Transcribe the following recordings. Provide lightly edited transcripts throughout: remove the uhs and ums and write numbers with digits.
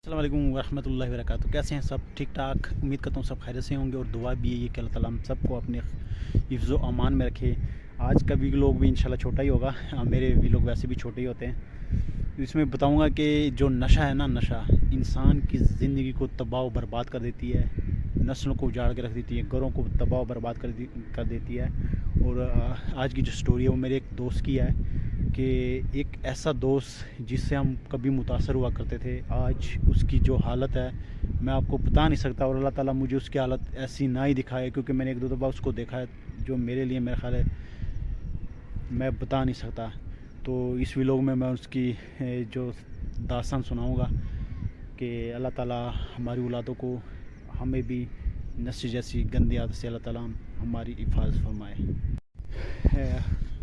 السلام علیکم ورحمۃ اللہ وبرکاتہ. کیسے ہیں سب؟ ٹھیک ٹھاک. امید کرتا ہوں سب خیریت سے ہوں گے اور دعا بھی ہے کہ اللہ تعالیٰ ہم سب کو اپنے حفظ و امان میں رکھے. آج کا بھی لوگ بھی انشاءاللہ چھوٹا ہی ہوگا. میرے بھی لوگ ویسے بھی چھوٹے ہی ہوتے ہیں. اس میں بتاؤں گا کہ جو نشہ ہے نا، نشہ انسان کی زندگی کو تباہ و برباد کر دیتی ہے، نسلوں کو اجاڑ کے رکھ دیتی ہے، گھروں کو تباہ و برباد کر دیتی ہے. اور آج کی جو سٹوری ہے وہ میرے ایک دوست کی ہے کہ ایک ایسا دوست جس سے ہم کبھی متاثر ہوا کرتے تھے، آج اس کی جو حالت ہے میں آپ کو بتا نہیں سکتا. اور اللہ تعالیٰ مجھے اس کی حالت ایسی نہ ہی دکھائے، کیونکہ میں نے ایک دو دفعہ اس کو دیکھا ہے جو میرے لیے میرا خیال ہے میں بتا نہیں سکتا. تو اس ویلوگ میں اس کی جو داستان سناؤں گا کہ اللہ تعالیٰ ہماری اولادوں کو، ہمیں بھی نشے جیسی گندی عادت سے اللہ تعالیٰ ہماری حفاظت فرمائے.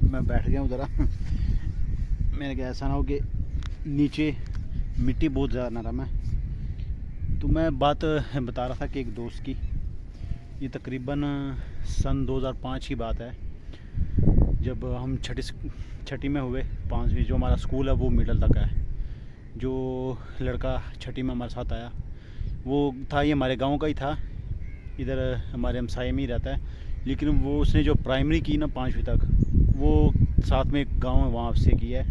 میں بیٹھ گیا ہوں ذرا. میں نے کہا ایسا نہ ہو کہ نیچے مٹی بہت زیادہ نرم ہے. تو میں بات بتا رہا تھا کہ ایک دوست کی، یہ تقریباً سن 2005 کی بات ہے، جب ہم چھٹی میں ہوئے. 5ویں جو ہمارا اسکول ہے وہ مڈل تک ہے. جو لڑکا چھٹی میں ہمارے ساتھ آیا وہ تھا، یہ ہمارے گاؤں کا ہی تھا، ادھر ہمارے ہمسائے میں ہی رہتا ہے. لیکن وہ اس نے جو پرائمری کی نا 5ویں تک، وہ ساتھ میں ایک گاؤں ہے وہاں سے کی ہے،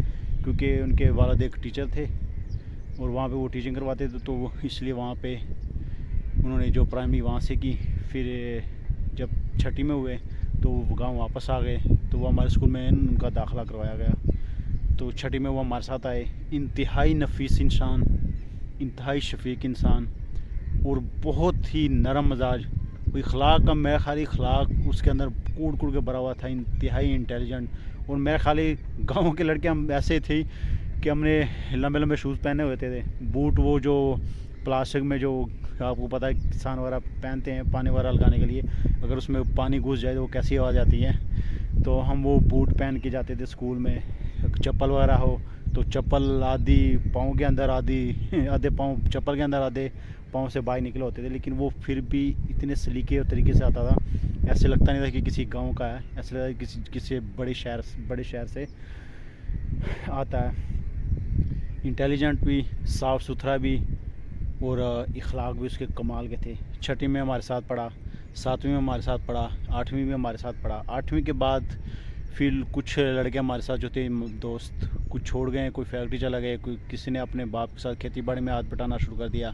کیونکہ ان کے والد ایک ٹیچر تھے اور وہاں پہ وہ ٹیچنگ کرواتے تھے. تو وہ اس لیے وہاں پہ انہوں نے جو پرائمری وہاں سے کی. پھر جب چھٹی میں ہوئے تو وہ گاؤں واپس آ گئے. تو وہ ہمارے اسکول میں ان کا داخلہ کروایا گیا. تو چھٹی میں وہ ہمارے ساتھ آئے. انتہائی نفیس انسان، انتہائی شفیق انسان اور بہت ہی نرم مزاج. اخلاق کا میرا خیال اخلاق اس کے اندر کوڑ کوڑ کے بھرا ہوا تھا. انتہائی انٹیلیجنٹ. اور میرا خیال گاؤں کے لڑکے ہم ایسے تھے کہ ہم نے لمبے لمبے شوز پہنے ہوئے تھے، بوٹ وہ جو پلاسٹک میں جو آپ کو پتہ ہے کسان وغیرہ پہنتے ہیں پانی وغیرہ لگانے کے لیے، اگر اس میں پانی گھس جائے تو وہ کیسی آواز آتی ہے. تو ہم وہ بوٹ پہن کے جاتے تھے اسکول میں. چپل وغیرہ ہو تو چپل آدھی پاؤں کے اندر، آدھے پاؤں چپل کے اندر، آدھے پاؤں سے باہر نکلے ہوتے تھے. لیکن وہ پھر بھی اتنے سلیقے اور طریقے سے آتا تھا، ایسے لگتا نہیں تھا کہ کسی گاؤں کا ہے، ایسے لگتا کہ کسی بڑے شہر سے آتا ہے. انٹیلیجنٹ بھی، صاف ستھرا بھی، اور اخلاق بھی اس کے کمال کے تھے. چھٹی میں ہمارے ساتھ پڑھا، 7ویں میں ہمارے ساتھ پڑھا، 8ویں میں ہمارے ساتھ پڑھا. 8ویں کے بعد پھر کچھ لڑکے ہمارے ساتھ جو تھے دوست، کچھ چھوڑ گئے، کوئی فیکٹری چلا گئے، کوئی کسی نے اپنے باپ کے ساتھ کھیتی باڑی میں ہاتھ بٹانا شروع کر دیا.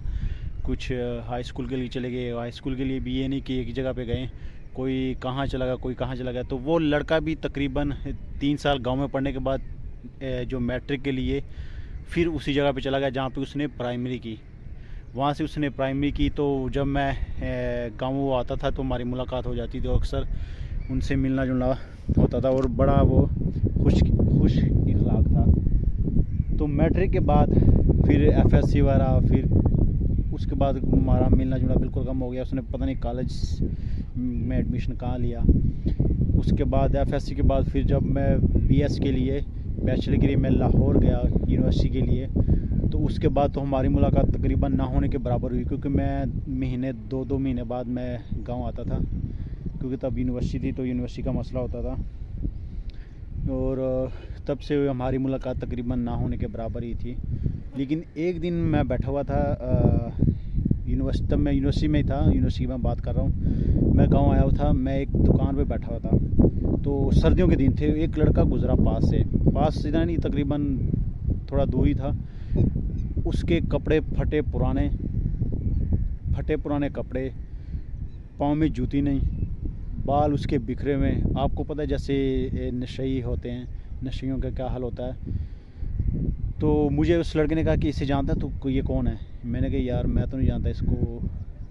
کچھ ہائی اسکول کے لیے چلے گئے. ہائی اسکول کے لیے بھی یہ نہیں کہ ایک جگہ پہ گئے، کوئی کہاں چلا گیا، کوئی کہاں چلا گیا. تو وہ لڑکا بھی تقریباً 3 سال گاؤں میں پڑھنے کے بعد جو میٹرک کے لیے پھر اسی جگہ پہ چلا گیا جہاں پہ اس نے پرائمری کی. وہاں سے اس نے پرائمری کی. تو جب میں گاؤں آتا تھا تو ہماری ملاقات ہو جاتی تھی، اور اکثر ان سے ملنا جلنا ہوتا تھا، اور بڑا وہ خوش اخلاق تھا. تو میٹرک کے بعد پھر FSC وغیرہ، پھر اس کے بعد ہمارا ملنا جلنا بالکل کم ہو گیا. اس نے پتہ نہیں کالج میں ایڈمیشن کہاں لیا. اس کے بعد FSC کے بعد پھر جب میں BS کے لیے بیچلر ڈگری میں لاہور گیا یونیورسٹی کے لیے، تو اس کے بعد تو ہماری ملاقات تقریباً نہ ہونے کے برابر ہوئی، کیونکہ میں دو مہینے بعد میں گاؤں آتا تھا، کیونکہ تب یونیورسٹی تھی تو یونیورسٹی کا مسئلہ ہوتا تھا. اور تب سے ہماری ملاقات تقریباً نہ ہونے کے برابر ہی تھی. لیکن ایک دن میں بیٹھا ہوا تھا یونیورسٹی، تب میں یونیورسٹی میں ہی تھا، یونیورسٹی میں بات کر رہا ہوں. میں گاؤں آیا ہوا تھا، میں ایک دکان پہ بیٹھا ہوا تھا. تو سردیوں کے دن تھے. ایک لڑکا گزرا پاس ادھر نہیں، تقریباً تھوڑا دور ہی تھا. اس کے کپڑے پھٹے پرانے کپڑے، پاؤں میں جوتی نہیں، بال اس کے بکھرے ہوئے. آپ کو پتہ ہے جیسے نشئی ہوتے ہیں، نشیوں کا کیا حال ہوتا ہے. تو مجھے اس لڑکے نے کہا کہ اسے جانتا ہے تو یہ کون ہے. میں نے کہا یار میں تو نہیں جانتا اس کو،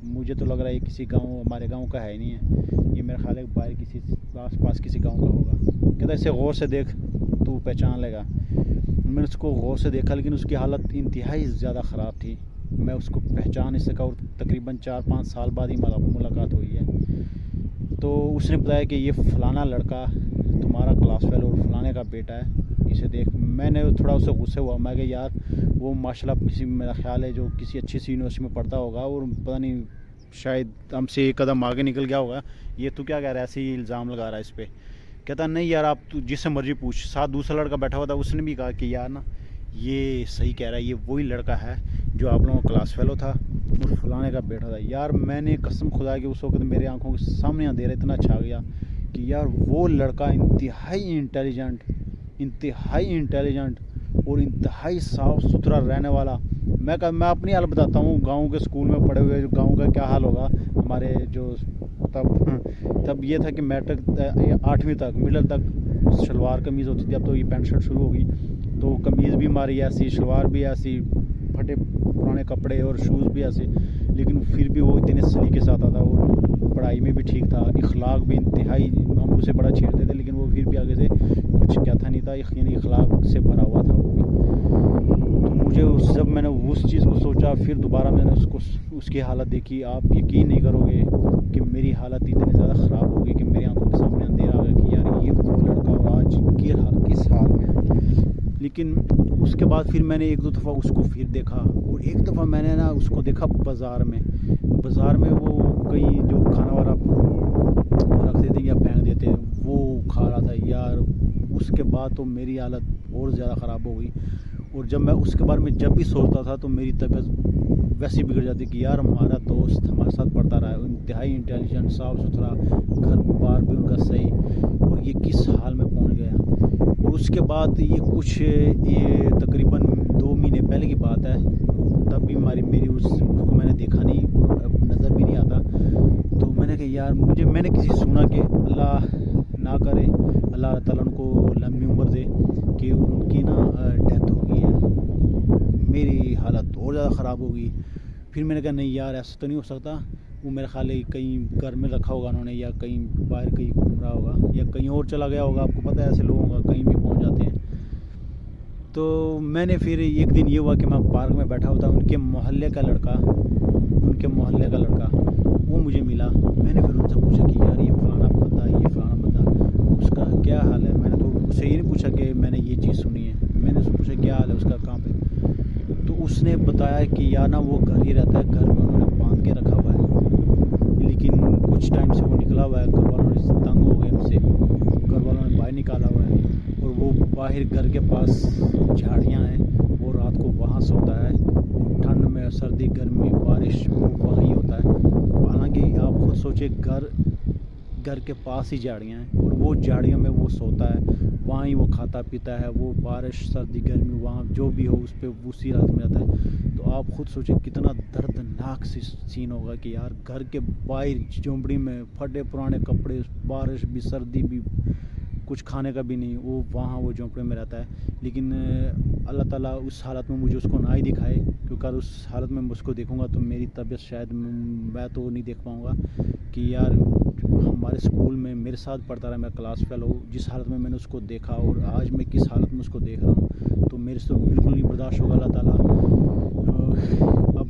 مجھے تو لگ رہا ہے یہ کسی گاؤں، ہمارے گاؤں کا ہے ہی نہیں ہے، یہ میرا خیال ہے باہر کسی آس پاس کسی گاؤں کا ہوگا. کہتا اسے غور سے دیکھ تو پہچان لے گا. میں نے اس کو غور سے دیکھا، لیکن اس کی حالت انتہائی زیادہ خراب تھی. میں اس کو پہچان نہیں سکا، اور تقریباً 4-5 سال بعد ہی ملاقات ہوئی ہے. تو اس نے بتایا کہ یہ فلانا لڑکا تمہارا کلاس فیلو اور فلانے کا بیٹا ہے، اسے دیکھ. میں نے تھوڑا اسے غصے ہوا. میں کہ یار وہ ماشاءاللہ کسی، میرا خیال ہے جو کسی اچھی سی یونیورسٹی میں پڑھتا ہوگا، اور پتہ نہیں شاید ہم سے ایک قدم آگے نکل گیا ہوگا. یہ تو کیا کہہ رہا ہے، ایسے ہی الزام لگا رہا ہے اس پہ. کہتا نہیں یار آپ تو جس سے مرضی پوچھ. ساتھ دوسرا لڑکا بیٹھا ہوا تھا، اس نے بھی کہا کہ یار نا یہ صحیح کہہ رہا ہے، یہ وہی لڑکا ہے جو آپ لوگوں کا کلاس فیلو تھا اور فلانے کا بیٹا تھا. یار میں نے قسم خدا کہ اس وقت میرے آنکھوں کے سامنے اندھیرا اتنا چھا گیا کہ یار وہ لڑکا انتہائی انٹیلیجنٹ اور انتہائی صاف ستھرا رہنے والا. میں اپنی حال بتاتا ہوں، گاؤں کے اسکول میں پڑھے ہوئے گاؤں کا کیا حال ہوگا ہمارے جو تب یہ تھا کہ میٹرک 8ویں تک مڈل تک شلوار قمیض ہوتی تھی. اب تو یہ پینٹ شرٹ شروع ہوگی تو قمیض بھی ہماری ایسی، شلوار بھی ایسی، پھٹے پرانے کپڑے اور شوز بھی ایسے، لیکن پھر بھی وہ اتنے سلیقے کے ساتھ آتا. اور پڑھائی میں بھی ٹھیک تھا، اخلاق بھی انتہائی، ہم اسے بڑا چھیڑتے تھے لیکن وہ پھر بھی آگے سے کچھ کیا تھا نہیں تھا، یعنی اخلاق سے بھرا ہوا تھا وہ بھی. تو مجھے جب میں نے اس چیز کو سوچا، پھر دوبارہ میں نے اس کی حالت دیکھی. آپ یقین نہیں کرو گے کہ میری حالت اتنی زیادہ خراب ہو گئی کہ میری آنکھوں کے سامنے اندھیرا آ گیا کہ یار یہ وہ لڑکا آج کس حال میں ہے. لیکن اس کے بعد پھر میں نے 1-2 دفعہ اس کو پھر دیکھا، اور ایک دفعہ میں نے اس کو دیکھا بازار میں وہ کہیں جو کھانا والا رکھ دیتے یا پھینک دیتے وہ کھا رہا تھا. یار اس کے بعد تو میری حالت اور زیادہ خراب ہو گئی. اور جب میں اس کے بارے میں جب بھی سوچتا تھا تو میری طبیعت ویسی بگڑ جاتی کہ یار ہمارا دوست ہمارے ساتھ پڑھتا رہا ہے، انتہائی انٹیلیجنٹ، صاف ستھرا، گھر بار بھی ان کا صحیح، اور یہ کس حال میں پہنچ گیا. اور اس کے بعد یہ تقریباً 2 مہینے پہلے کی بات ہے. تب بھی میری اس کو میں نے دیکھا نہیں اور اب نظر بھی نہیں آتا. تو میں نے کہا یار میں نے کسی سنا کہ اللہ نہ کرے، اللہ تعالیٰ ان کو لمبی عمر دے، کہ ان کی ڈیتھ ہو گئی ہے. میری حالت اور زیادہ خراب ہو گئی. پھر میں نے کہا نہیں یار ایسا تو نہیں ہو سکتا، وہ میرے خیال ہے کہیں گھر میں رکھا ہوگا انہوں نے، یا کہیں باہر کہیں گھوم رہا ہوگا، یا کہیں اور چلا گیا ہوگا. آپ کو پتہ ہے ایسے لوگوں کا کہیں بھی پہنچ جاتے ہیں. تو میں نے پھر ایک دن یہ ہوا کہ میں پارک میں بیٹھا ہوا تھا، ان کے محلے کا لڑکا وہ مجھے ملا. میں نے پھر ان سے پوچھا کہ یار یہ فلانا بندہ اس کا کیا حال ہے. میں نے تو اسے یہ نہیں پوچھا کہ میں نے یہ چیز سنی ہے، میں نے اس سے پوچھا کیا حال ہے اس کا، کہاں پہ. تو اس نے بتایا کہ یار وہ گھر ہی رہتا ہے، گھر میں انہوں نے باندھ کے رکھا ہوا ہے، لیکن کچھ ٹائم سے وہ نکلا ہوا ہے. گھر والوں نے تنگ ہو گئے ان سے، گھر والوں نے باہر نکالا ہوا ہے. اور وہ باہر گھر کے پاس جھاڑیاں ہیں، وہ رات کو وہاں سوتا ہے. اور ٹھنڈ میں، سردی، گرمی، بارش وہ وہیں ہوتا ہے. حالانکہ آپ خود سوچے گھر کے پاس ہی جھاڑیاں ہیں، اور وہ جھاڑیوں میں وہ سوتا ہے، وہاں ہی وہ کھاتا پیتا ہے. وہ بارش، سردی، گرمی وہاں جو بھی ہو اس پہ اسی رات میں رہتا ہے. تو آپ خود سوچیں کتنا دردناک سین ہوگا کہ یار گھر کے باہر جھونپڑی میں پھٹے پرانے کپڑے، بارش بھی، سردی بھی، کچھ کھانے کا بھی نہیں، وہ وہاں وہ جھونپڑے میں رہتا ہے. لیکن اللہ تعالیٰ اس حالت میں مجھے اس کو نہ ہی دکھائے، کیونکہ اگر اس حالت میں اس کو دیکھوں گا تو میری طبیعت شاید میں تو نہیں دیکھ پاؤں گا. کہ یار ہمارے اسکول میں میرے ساتھ پڑھتا رہا، میں کلاس فیلو، جس حالت میں نے اس کو دیکھا اور آج میں کس حالت میں اس کو دیکھ رہا ہوں، تو میرے سے بالکل نہیں برداشت ہوگا. اللہ تعالیٰ اب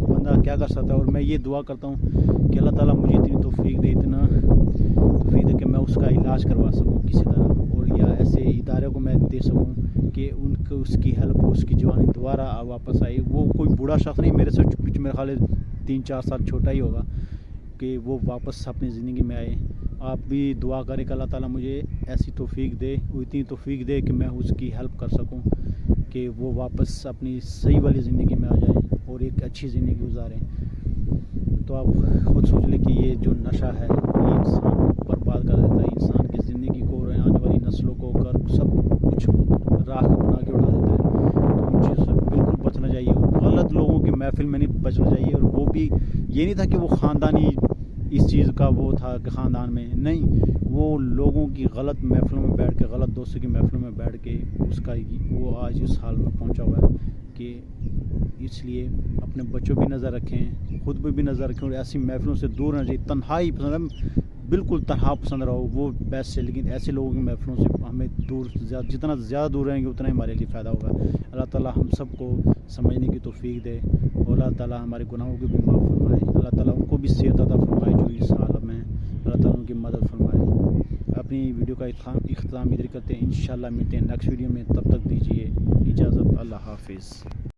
بندہ کیا کر سکتا ہے. اور میں یہ دعا کرتا ہوں کہ اللہ تعالیٰ مجھے اتنی توفیق دے کہ میں اس کا علاج کروا سکوں کسی طرح، اور یا ایسے ادارے کو میں دے سکوں کہ ان کو اس کی ہیلپ ہو، اس کی جوانی دوبارہ واپس آئی. وہ کوئی بوڑھا شخص نہیں، میرے سے میرے خیال ہے 3-4 سال چھوٹا ہی ہوگا، کہ وہ واپس اپنی زندگی میں آئے. آپ بھی دعا کریں کہ اللہ تعالیٰ مجھے ایسی توفیق دے، اتنی توفیق دے کہ میں اس کی ہیلپ کر سکوں، کہ وہ واپس اپنی صحیح والی زندگی میں آ جائیں اور ایک اچھی زندگی گزاریں. تو آپ خود سوچ لیں کہ یہ جو نشہ ہے یہ انسان کو برباد کر دیتا ہے، انسان کی زندگی کو، آنے والی نسلوں کو، گھر سب کچھ راکھ بنا کے اڑا دیتا ہے. تو ان چیزوں سے بالکل بچنا چاہیے. غلط لوگوں کی محفل میں نہیں بچنا چاہیے. اور وہ بھی یہ نہیں تھا کہ وہ خاندانی اس چیز کا وہ تھا کہ خاندان میں نہیں، وہ لوگوں کی غلط محفلوں میں بیٹھ کے، غلط دوستوں کی محفلوں میں بیٹھ کے اس کا وہ آج اس حال میں پہنچا ہوا ہے. کہ اس لیے اپنے بچوں بھی نظر رکھیں، خود پہ بھی نظر رکھیں، اور ایسی محفلوں سے دور رہنا چاہیے. تنہائی پسند ہے، بالکل تنہا پسند رہو، وہ بیسٹ ہے. لیکن ایسے لوگوں کی محفلوں سے ہمیں جتنا زیادہ دور رہیں گے اتنا ہی ہمارے لیے فائدہ ہوگا. اللہ تعالیٰ ہم سب کو سمجھنے کی توفیق دے، اور اللہ تعالیٰ ہمارے گناہوں کو بھی معاف فرمائے. اللہ تعالیٰ ان کو بھی صحت عطا فرمائے جو اس حالت میں ہیں. اللہ تعالیٰ ان کی مدد فرمائے. اپنی ویڈیو کا اختتام ادھر کرتے ہیں. انشاءاللہ ملتے ہیں نیکسٹ ویڈیو میں. تب تک دیجیے اجازت. اللہ حافظ.